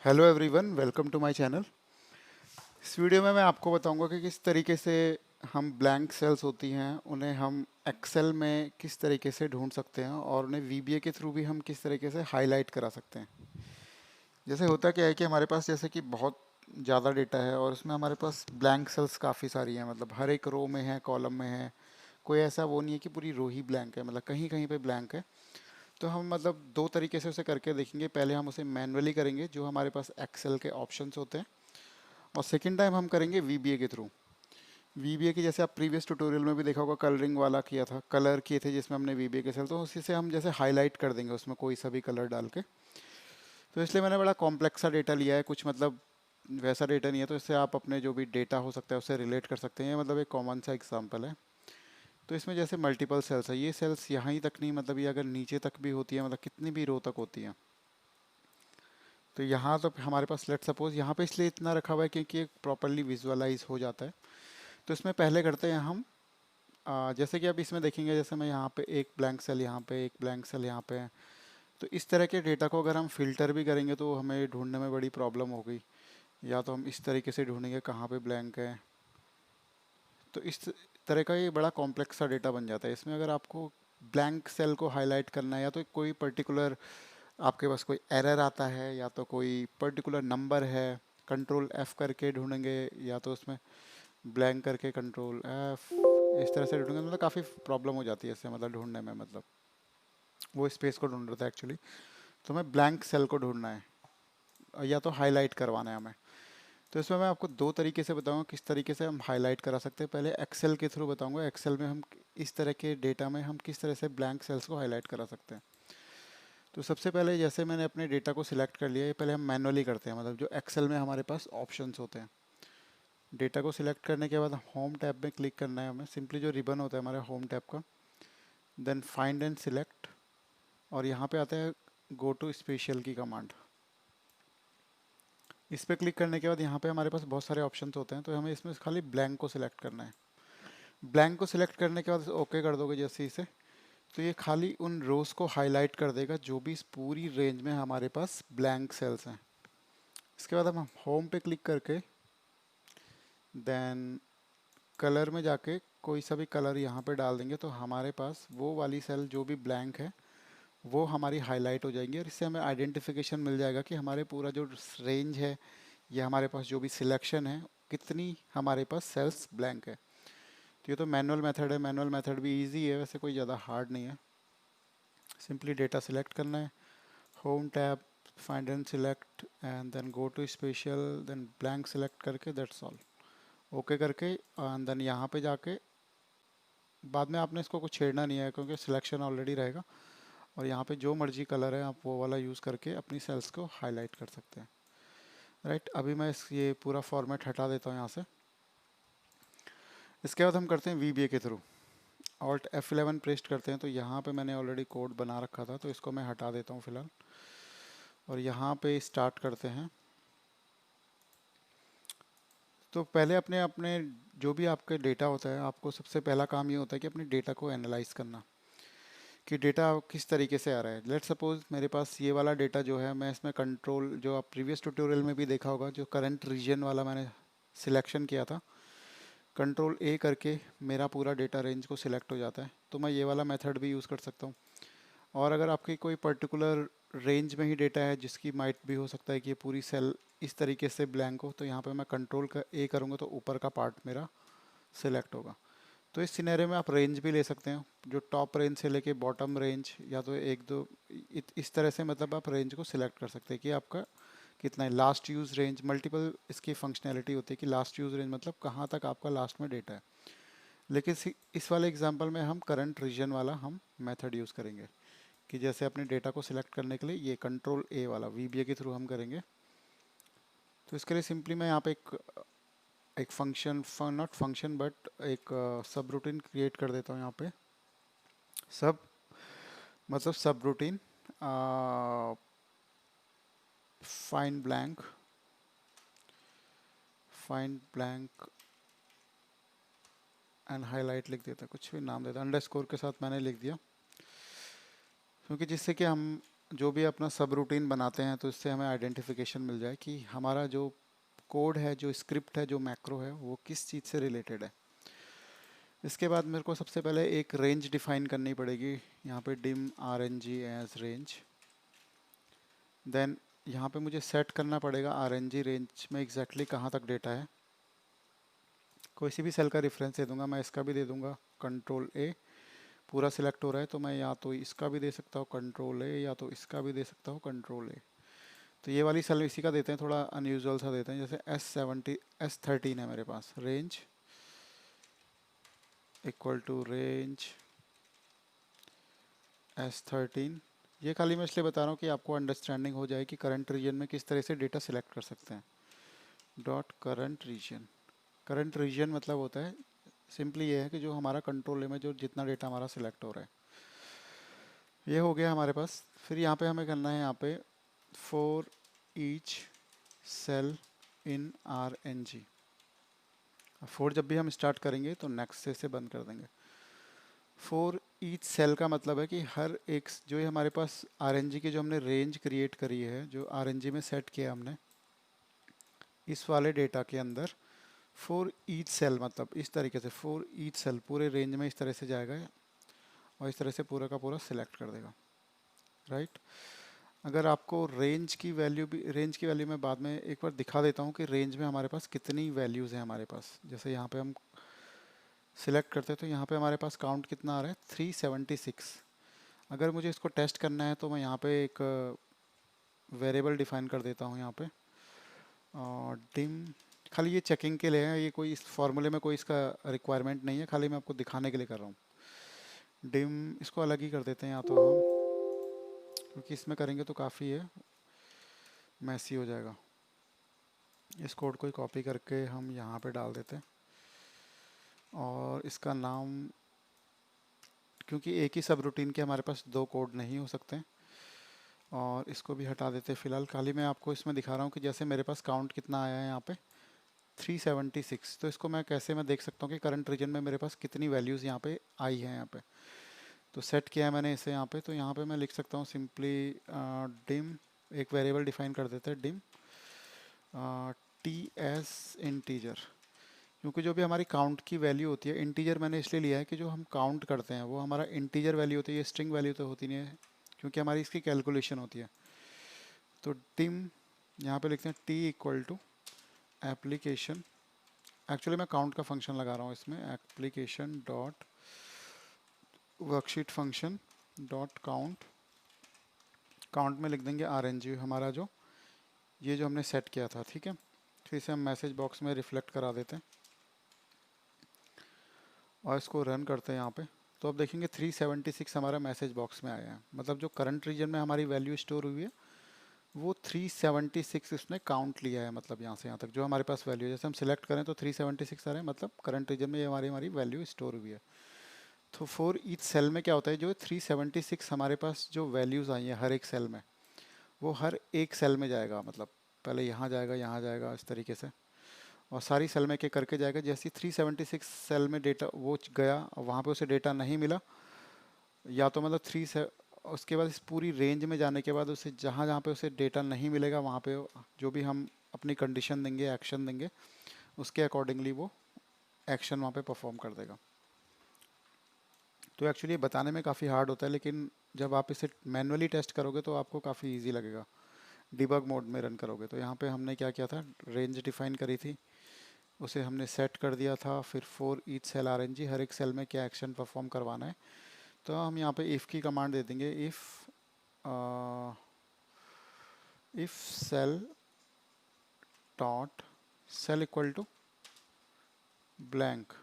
Hello everyone, welcome to my channel. इस video में मैं आपको बताऊंगा कि किस तरीके से हम ब्लैंक सेल्स होती हैं उन्हें हम एक्सेल में किस तरीके से ढूंढ सकते हैं और उन्हें वीबीए के थ्रू भी हम किस तरीके से हाईलाइट करा सकते हैं। जैसे होता क्या है कि हमारे पास जैसे कि बहुत ज़्यादा डेटा है और उसमें हमारे पास ब्लैंक सेल्स काफ़ी सारी हैं, मतलब हर एक रो में है, कॉलम में है। कोई ऐसा वो नहीं है कि पूरी रो ही ब्लैंक है, मतलब कहीं कहीं पे ब्लैंक है। तो हम मतलब दो तरीके से उसे करके देखेंगे। पहले हम उसे मैनुअली करेंगे जो हमारे पास एक्सेल के ऑप्शंस होते हैं, और सेकेंड टाइम हम करेंगे वीबीए के थ्रू। वीबीए की जैसे आप प्रीवियस ट्यूटोरियल में भी देखा होगा, कलरिंग वाला किया था, कलर किए थे जिसमें हमने वीबीए के सेल, तो उसी से हम जैसे हाईलाइट कर देंगे उसमें कोई सा भी कलर डाल के। तो इसलिए मैंने बड़ा कॉम्प्लेक्स सा डेटा लिया है, कुछ मतलब वैसा डेटा नहीं है, तो इससे आप अपने जो भी डेटा हो सकता है उससे रिलेट कर सकते हैं। ये मतलब एक कॉमन सा एग्जांपल है। तो इसमें जैसे मल्टीपल सेल्स है, ये सेल्स यहाँ ही तक नहीं, मतलब ये अगर नीचे तक भी होती है, मतलब कितनी भी रो तक होती है। तो यहाँ तो हमारे पास लेट सपोज यहाँ पे इसलिए इतना रखा हुआ है क्योंकि ये प्रॉपरली विजुअलाइज हो जाता है। तो इसमें पहले करते हैं हम, जैसे कि अब इसमें देखेंगे, जैसे मैं यहाँ पे एक ब्लैंक सेल, यहाँ पे एक ब्लैंक सेल, यहाँ पे है। तो इस तरह के डेटा को अगर हम फिल्टर भी करेंगे तो हमें ढूंढने में बड़ी प्रॉब्लम होगी। या तो हम इस तरीके से ढूंढेंगे कहाँ पे ब्लैंक है। तो इस तरह का ये बड़ा कॉम्प्लेक्स सा डेटा बन जाता है। इसमें अगर आपको ब्लैंक सेल को हाईलाइट करना है, या तो कोई पर्टिकुलर आपके पास कोई एरर आता है, या तो कोई पर्टिकुलर नंबर है, कंट्रोल एफ करके ढूंढेंगे, या तो उसमें ब्लैंक करके कंट्रोल एफ, इस तरह से ढूंढेंगे, मतलब काफ़ी प्रॉब्लम हो जाती है इससे, मतलब ढूंढने में, मतलब वो स्पेस को ढूंढ रहा था एक्चुअली। तो हमें ब्लैंक सेल को ढूंढना है या तो हाईलाइट करवाना है हमें। तो इसमें मैं आपको दो तरीके से बताऊंगा किस तरीके से हम हाईलाइट करा सकते हैं। पहले एक्सेल के थ्रू बताऊंगा, एक्सेल में हम इस तरह के डेटा में हम किस तरह से ब्लैंक सेल्स को हाईलाइट करा सकते हैं। तो सबसे पहले जैसे मैंने अपने डेटा को सिलेक्ट कर लिया, ये पहले हम मैनुअली करते हैं, मतलब जो एक्सेल में हमारे पास ऑप्शंस होते हैं। डेटा को सिलेक्ट करने के बाद होम टैब में क्लिक करना है हमें, सिंपली जो रिबन होता है हमारे होम टैब का। देन फाइंड एंड सिलेक्ट, और यहाँ पे आता है गो टू स्पेशल की कमांड। इस पर क्लिक करने के बाद यहाँ पे हमारे पास बहुत सारे ऑप्शंस होते हैं, तो हमें इसमें खाली ब्लैंक को सिलेक्ट करना है। ब्लैंक को सिलेक्ट करने के बाद ओके कर दोगे जैसे इसे, तो ये खाली उन रोज को हाईलाइट कर देगा जो भी इस पूरी रेंज में हमारे पास ब्लैंक सेल्स हैं। इसके बाद हम होम पे क्लिक करके देन कलर में जाके कोई सा भी कलर यहाँ पे डाल देंगे, तो हमारे पास वो वाली सेल जो भी ब्लैंक है वो हमारी हाईलाइट हो जाएंगी, और इससे हमें आइडेंटिफिकेशन मिल जाएगा कि हमारे पूरा जो रेंज है या हमारे पास जो भी सिलेक्शन है, कितनी हमारे पास सेल्स ब्लैंक है। तो ये तो मैनुअल मेथड है, मैनुअल मेथड भी इजी है वैसे, कोई ज़्यादा हार्ड नहीं है। सिंपली डेटा सिलेक्ट करना है, home tab, find and select, and then go to special, then blank select करके दैट्स ऑल। ओके करके एंड देन यहाँ पे जाके बाद में आपने इसको कुछ छेड़ना नहीं है क्योंकि सिलेक्शन ऑलरेडी रहेगा, और यहाँ पे जो मर्जी कलर है आप वो वाला यूज़ करके अपनी सेल्स को हाईलाइट कर सकते हैं। राइट, अभी मैं ये पूरा फॉर्मेट हटा देता हूँ यहाँ से। इसके बाद हम करते हैं वीबीए के थ्रू। ऑल्ट F11 प्रेस्ट करते हैं, तो यहाँ पे मैंने ऑलरेडी कोड बना रखा था, तो इसको मैं हटा देता हूँ फिलहाल, और यहाँ पे स्टार्ट करते हैं। तो पहले अपने अपने जो भी आपके डेटा होता है, आपको सबसे पहला काम ये होता है कि अपने डेटा को एनालाइज करना, कि डेटा किस तरीके से आ रहा है। लेट सपोज मेरे पास ये वाला डेटा जो है, मैं इसमें कंट्रोल, जो आप प्रीवियस ट्यूटोरियल में भी देखा होगा, जो करंट रीजन वाला मैंने सिलेक्शन किया था, कंट्रोल ए करके मेरा पूरा डेटा रेंज को सिलेक्ट हो जाता है। तो मैं ये वाला मेथड भी यूज़ कर सकता हूँ। और अगर आपकी कोई पर्टिकुलर रेंज में ही डेटा है जिसकी माइट भी हो सकता है कि ये पूरी सेल इस तरीके से ब्लैंक हो, तो यहाँ पे मैं कंट्रोल का ए करूँगा तो ऊपर का पार्ट मेरा सिलेक्ट होगा। तो इस सिनेरियो में आप रेंज भी ले सकते हैं, जो टॉप रेंज से लेके बॉटम रेंज, या तो एक दो इस तरह से, मतलब आप रेंज को सिलेक्ट कर सकते हैं कि आपका कितना है। लास्ट यूज़ रेंज, मल्टीपल इसकी फंक्शनैलिटी होती है कि लास्ट यूज़ रेंज मतलब कहाँ तक आपका लास्ट में डेटा है। लेकिन इस वाले एग्जांपल में हम करंट रीजन वाला हम मेथड यूज़ करेंगे, कि जैसे अपने डेटा को सिलेक्ट करने के लिए ये कंट्रोल ए वाला वीबीए के थ्रू हम करेंगे। तो इसके लिए सिंपली मैं यहाँ पे एक फंक्शन, नॉट फंक्शन बट एक सब रूटीन क्रिएट कर देता हूँ यहाँ पे। सब मतलब सब routine find blank, find blank and highlight लिख देता, कुछ भी नाम देता, अंडरस्कोर के साथ मैंने लिख दिया, क्योंकि जिससे कि हम जो भी अपना सब रूटीन बनाते हैं तो इससे हमें आइडेंटिफिकेशन मिल जाए कि हमारा जो कोड है, जो स्क्रिप्ट है, जो मैक्रो है, वो किस चीज़ से रिलेटेड है। इसके बाद मेरे को सबसे पहले एक रेंज डिफाइन करनी पड़ेगी। यहाँ पे dim R N G as range. Then यहाँ पे मुझे सेट करना पड़ेगा आर एन जी रेंज में एग्जैक्टली कहाँ तक डेटा है। कोई सी भी सेल का रेफरेंस दे दूंगा, मैं इसका भी दे दूंगा कंट्रोल ए। पूरा सिलेक्ट हो रहा है तो मैं या तो इसका भी दे सकता हूँ कंट्रोल ए, या तो इसका भी दे सकता हूँ कंट्रोल ए। तो ये वाली सेल इसी का देते हैं, थोड़ा अनयूजुअल सा देते हैं। जैसे S13 है मेरे पास, range equal to range S13। ये खाली मैं इसलिए बता रहा हूँ कि आपको अंडरस्टैंडिंग हो जाए कि करंट रीजन में किस तरह से डेटा सिलेक्ट कर सकते हैं। Dot current region. Current region मतलब होता है, सिंपली ये है कि जो हमारा कंट्रोल में जो जितना डेटा हमारा सिलेक्ट हो रहा है। ये हो गया हमारे पास। फिर यहाँ पे हमें करना है यहाँ पे for each cell in R N G. For जब भी हम स्टार्ट करेंगे तो नेक्स्ट से बंद कर देंगे। फॉर ईच सेल का मतलब है कि हर एक जो ये हमारे पास आर एन जी की जो हमने रेंज क्रिएट करी है, जो आर एन जी में सेट किया हमने इस वाले डेटा के अंदर, फॉर ईच सेल मतलब इस तरीके से फॉर ईच सेल पूरे रेंज में इस तरह से जाएगा और इस तरह से पूरा का पूरा सिलेक्ट कर देगा, राइट। अगर आपको रेंज की वैल्यू मैं बाद में एक बार दिखा देता हूँ कि रेंज में हमारे पास कितनी वैल्यूज़ हैं हमारे पास। जैसे यहाँ पे हम सिलेक्ट करते हैं तो यहाँ पे हमारे पास काउंट कितना आ रहा है, 376। अगर मुझे इसको टेस्ट करना है तो मैं यहाँ पे एक वेरिएबल डिफाइन कर देता हूँ यहाँ पे, डिम। खाली ये चेकिंग के लिए है, ये कोई इस फॉर्मूले में कोई इसका रिक्वायरमेंट नहीं है, खाली मैं आपको दिखाने के लिए कर रहा हूँ। डिम इसको अलग ही कर देते हैं या तो हम, क्योंकि इसमें करेंगे तो काफ़ी है मैसी हो जाएगा। इस कोड को कॉपी करके हम यहाँ पे डाल देते हैं और इसका नाम, क्योंकि एक ही सब रूटीन के हमारे पास दो कोड नहीं हो सकते, और इसको भी हटा देते हैं फिलहाल। खाली मैं आपको इसमें दिखा रहा हूँ कि जैसे मेरे पास काउंट कितना आया है यहाँ पे 376। तो इसको मैं कैसे मैं देख सकता हूँ कि करंट रीजन में मेरे पास कितनी वैल्यूज़ यहाँ पे आई हैं यहाँ पे। तो सेट किया है मैंने इसे यहाँ पे, तो यहाँ पे मैं लिख सकता हूँ सिंपली डिम, एक वेरिएबल डिफाइन कर देते हैं डिम टी एस इंटीजर। क्योंकि जो भी हमारी काउंट की वैल्यू होती है, इंटीजर मैंने इसलिए लिया है कि जो हम काउंट करते हैं वो हमारा इंटीजर वैल्यू होती है, ये स्ट्रिंग वैल्यू तो होती नहीं है, क्योंकि हमारी इसकी कैलकुलेशन होती है। तो डिम यहाँ पे लिखते हैं T equal to application, actually मैं काउंट का फंक्शन लगा रहा हूँ इसमें, application dot worksheet function dot count. Count में लिख देंगे आर एन जी हमारा जो ये जो हमने सेट किया था, ठीक है। फिर इसे हम मैसेज बॉक्स में रिफ्लेक्ट करा देते हैं और इसको रन करते हैं यहाँ पे। तो अब देखेंगे 376 हमारा मैसेज बॉक्स में आया है, मतलब जो करंट रीजन में हमारी वैल्यू स्टोर हुई है वो 376 उसने काउंट लिया है, मतलब यहाँ से यहाँ तक जो हमारे पास वैल्यू है। जैसे हम सिलेक्ट करें तो 376 आ रहे हैं, मतलब करंट रीजन में ये हमारी हमारी वैल्यू स्टोर हुई है। तो फॉर ईच सेल में क्या होता है, जो 376 हमारे पास जो वैल्यूज़ आई हैं हर एक सेल में, वो हर एक सेल में जाएगा, मतलब पहले यहाँ जाएगा इस तरीके से, और सारी सेल में के करके जाएगा। जैसे 376 सेल में डेटा वो गया और वहाँ पे उसे डेटा नहीं मिला, या तो मतलब उसके बाद इस पूरी रेंज में जाने के बाद उसे जहाँ जहाँ पे उसे डेटा नहीं मिलेगा वहाँ पे जो भी हम अपनी कंडीशन देंगे, एक्शन देंगे, उसके अकॉर्डिंगली वो एक्शन वहाँ पे परफॉर्म कर देगा। तो एक्चुअली बताने में काफ़ी हार्ड होता है, लेकिन जब आप इसे मैनुअली टेस्ट करोगे तो आपको काफ़ी इजी लगेगा। डिबग मोड में रन करोगे तो यहाँ पे हमने क्या किया था, रेंज डिफाइन करी थी, उसे हमने सेट कर दिया था। फिर for each cell R N G, हर एक सेल में क्या एक्शन परफॉर्म करवाना है, तो हम यहाँ पे इफ़ की कमांड दे देंगे। If cell dot cell equal to blank,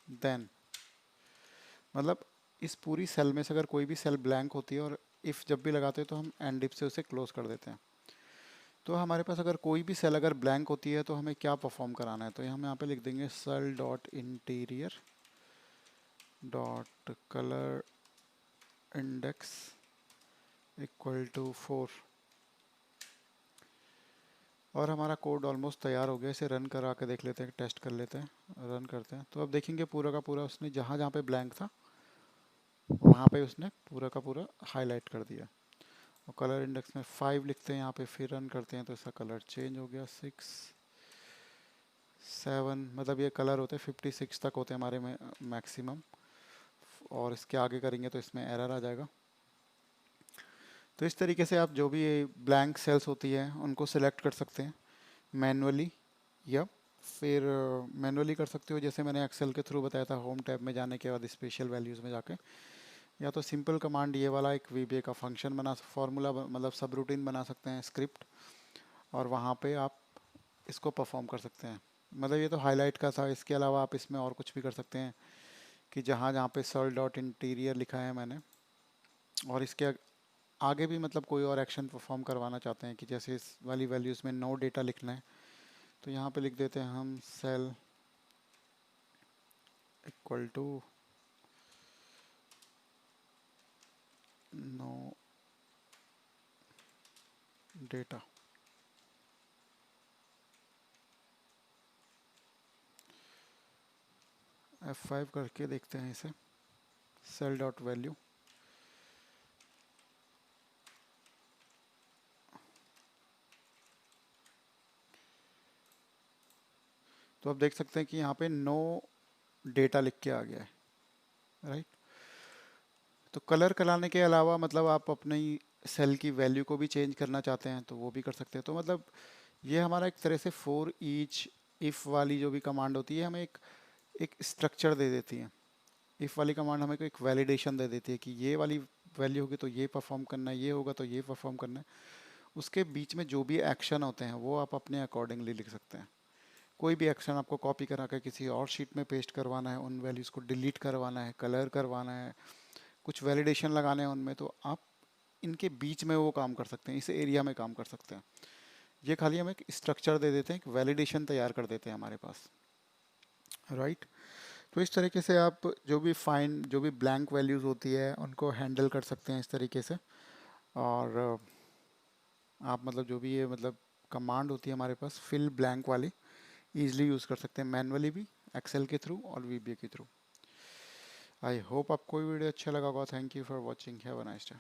then मतलब इस पूरी सेल में से अगर कोई भी सेल ब्लैंक होती है और इफ़ जब भी लगाते हैं तो हम एंड इफ से उसे क्लोज कर देते हैं। तो हमारे पास अगर कोई भी सेल अगर ब्लैंक होती है तो हमें क्या परफॉर्म कराना है, तो हम यहाँ पे लिख देंगे cell dot interior dot colour index equal to 4। और हमारा कोड ऑलमोस्ट तैयार हो गया। इसे रन करा के देख लेते हैं, टेस्ट कर लेते हैं, रन करते हैं। तो अब देखेंगे पूरा का पूरा उसने जहाँ जहाँ पे ब्लैंक था वहाँ पे उसने पूरा का पूरा हाईलाइट कर दिया। और कलर इंडेक्स में 5 लिखते हैं यहाँ पे, फिर रन करते हैं तो इसका कलर चेंज हो गया 6 7, मतलब ये कलर होते हैं 56 तक होते हैं हमारे में मैक्सिमम, और इसके आगे करेंगे तो इसमें एरर आ जाएगा। तो इस तरीके से आप जो भी ब्लैंक सेल्स होती है उनको सिलेक्ट कर सकते हैं मैनुअली, या फिर मैनुअली कर सकते हो जैसे मैंने एक्सेल के थ्रू बताया था, होम टैब में जाने के बाद स्पेशल वैल्यूज़ में जाके, या तो सिंपल कमांड ये वाला एक वीबीए का फंक्शन बना, फॉर्मूला मतलब सब रूटीन बना सकते हैं स्क्रिप्ट, और वहाँ पे आप इसको परफॉर्म कर सकते हैं। मतलब ये तो हाईलाइट का था, इसके अलावा आप इसमें और कुछ भी कर सकते हैं कि जहाँ जहाँ पे सर्ल डॉट इंटीरियर लिखा है मैंने, और इसके आगे भी मतलब कोई और एक्शन परफॉर्म करवाना चाहते हैं कि जैसे इस वाली वैल्यूज़ में नो डेटा लिखना है तो यहाँ पे लिख देते हैं हम cell equal to no data. F5 करके देखते हैं इसे, सेल डॉट वैल्यू, तो आप देख सकते हैं कि यहाँ पे नो डेटा लिख के आ गया है, राइट। तो कलर कराने के अलावा मतलब आप अपनी सेल की वैल्यू को भी चेंज करना चाहते हैं तो वो भी कर सकते हैं। तो मतलब ये हमारा एक तरह से फॉर ईच इफ़ वाली जो भी कमांड होती है हमें एक स्ट्रक्चर दे देती है। इफ़ वाली कमांड हमें को एक वैलिडेशन दे देती है कि ये वाली वैल्यू होगी तो ये परफॉर्म करना है, ये होगा तो ये परफॉर्म करना है। उसके बीच में जो भी एक्शन होते हैं वो आप अपने अकॉर्डिंगली लिख सकते हैं। कोई भी एक्शन आपको कॉपी करा कर किसी और शीट में पेस्ट करवाना है, उन वैल्यूज़ को डिलीट करवाना है, कलर करवाना है, कुछ वैलिडेशन लगाने हैं उनमें, तो आप इनके बीच में वो काम कर सकते हैं, इस एरिया में काम कर सकते हैं। ये खाली हम एक स्ट्रक्चर दे देते हैं, एक वैलिडेशन तैयार कर देते हैं हमारे पास, राइट। तो इस तरीके से आप जो भी फाइंड, जो भी ब्लैंक वैल्यूज़ होती है उनको हैंडल कर सकते हैं इस तरीके से। और आप मतलब जो भी ये मतलब कमांड होती है हमारे पास फिल ब्लैंक वाली, ईजिली यूज़ कर सकते हैं मैनुअली भी, एक्सेल के थ्रू और वीबीए के थ्रू। आई होप आपको ये वीडियो अच्छा लगा होगा। Thank you for watching, have a nice day.